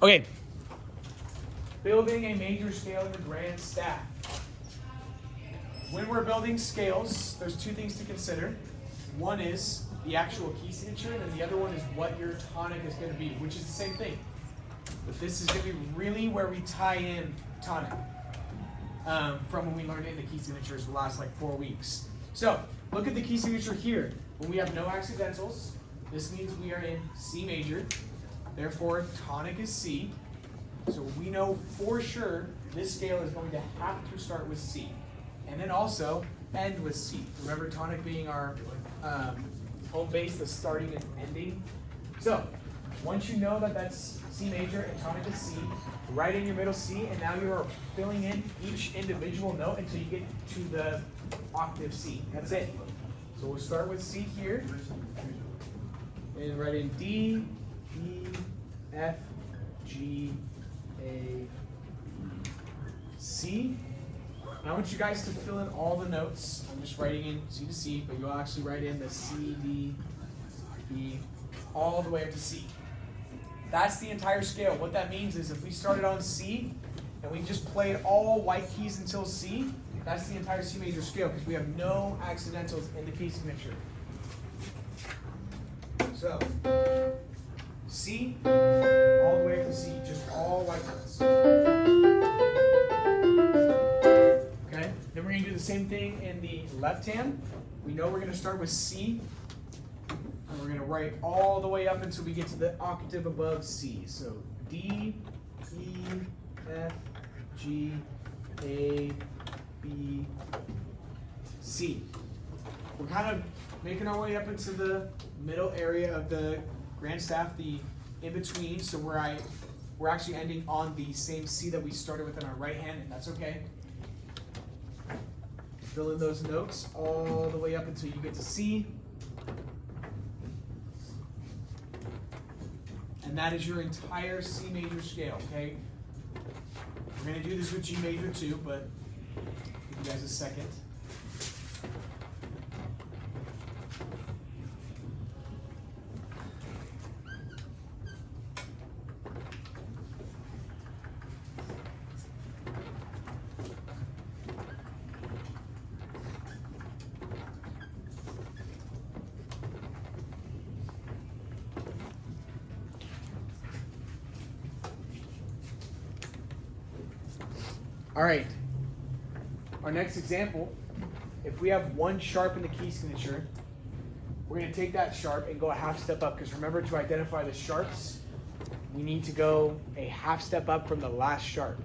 Okay. Building a major scale in the grand staff. When we're building scales, there's two things to consider. One is the actual key signature, and the other one is what your tonic is going to be, which is the same thing. But this is going to be really where we tie in tonic from when we learned it in the key signatures the last like 4 weeks. So look at the key signature here. When we have no accidentals, this means we are in C major. Therefore, tonic is C. So we know for sure this scale is going to have to start with C. And then also end with C. Remember, tonic being our home base, the starting and ending. So once you know that that's C major and tonic is C, write in your middle C, and now you're filling in each individual note until you get to the octave C. That's it. So we'll start with C here, and write in D, E, F, G, A, C. And I want you guys to fill in all the notes. I'm just writing in C to C, but you'll actually write in the C, D, E, all the way up to C. That's the entire scale. What that means is if we started on C and we just played all white keys until C, that's the entire C major scale because we have no accidentals in the key signature. So, C, all the way up to C, just all white keys. Okay, then we're going to do the same thing in the left hand. We know we're going to start with C, and we're going to write all the way up until we get to the octave above C. So D, E, F, G, A, B, C. We're kind of making our way up into the middle area of the grand staff, the in-between, so we're actually ending on the same C that we started with in our right hand, and that's okay. Fill in those notes all the way up until you get to C. And that is your entire C major scale, okay? We're going to do this with G major too, but give you guys a second. All right, our next example, if we have one sharp in the key signature, we're going to take that sharp and go a half step up, because remember, to identify the sharps, we need to go a half step up from the last sharp.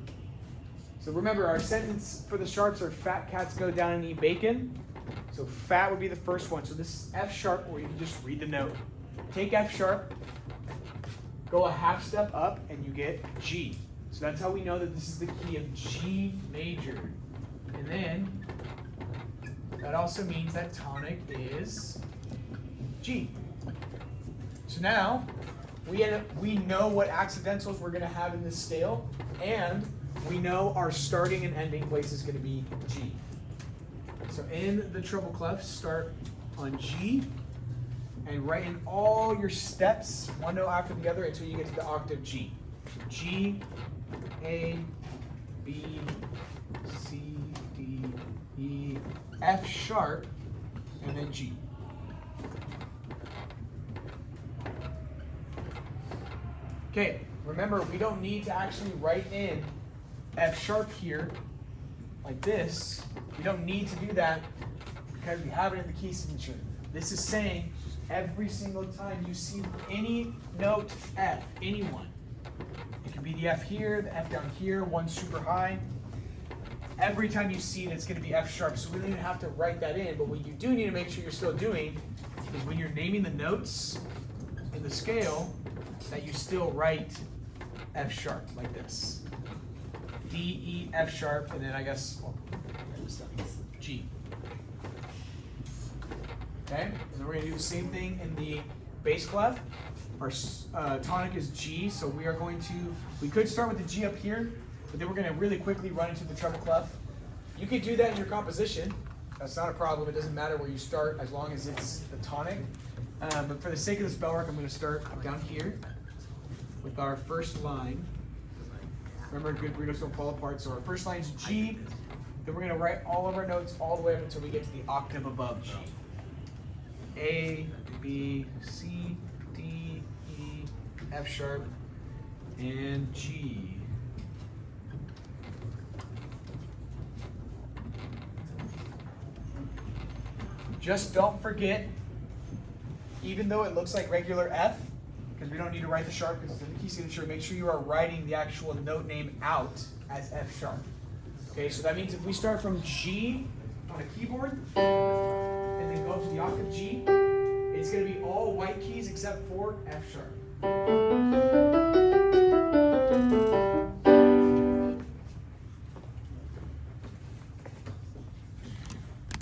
So remember, our sentence for the sharps are fat cats go down and eat bacon. So fat would be the first one. So this is F sharp, or you can just read the note. Take F sharp, go a half step up, and you get G. So that's how we know that this is the key of G major. And then that also means that tonic is G. So now we know what accidentals we're going to have in this scale, and we know our starting and ending place is going to be G. So in the treble clef, start on G and write in all your steps, one note after the other, until you get to the octave G. G, A, B, C, D, E, F sharp, and then G. Okay, remember, we don't need to actually write in F sharp here like this. We don't need to do that because we have it in the key signature. This is saying every single time you see any note F, any one, it could be the F here, the F down here, one super high. Every time you see it, it's going to be F sharp, so we don't even have to write that in. But what you do need to make sure you're still doing is when you're naming the notes in the scale, that you still write F sharp like this. D, E, F sharp, and then I guess G. Okay, and then we're going to do the same thing in the bass clef. Our tonic is G, so we could start with the G up here, but then we're going to really quickly run into the treble clef. You could do that in your composition. That's not a problem. It doesn't matter where you start as long as it's the tonic. But for the sake of this bell work, I'm going to start down here. with our first line. Remember, good burritos don't fall apart. So our first line is G. Then we're going to write all of our notes all the way up until we get to the octave above G. A, B, C, D, E, F sharp, and G. Just don't forget, even though it looks like regular F, because we don't need to write the sharp because it's in the key signature, make sure you are writing the actual note name out as F sharp. Okay, so that means if we start from G on a keyboard and then go to the octave G, it's going to be all white keys except for F sharp.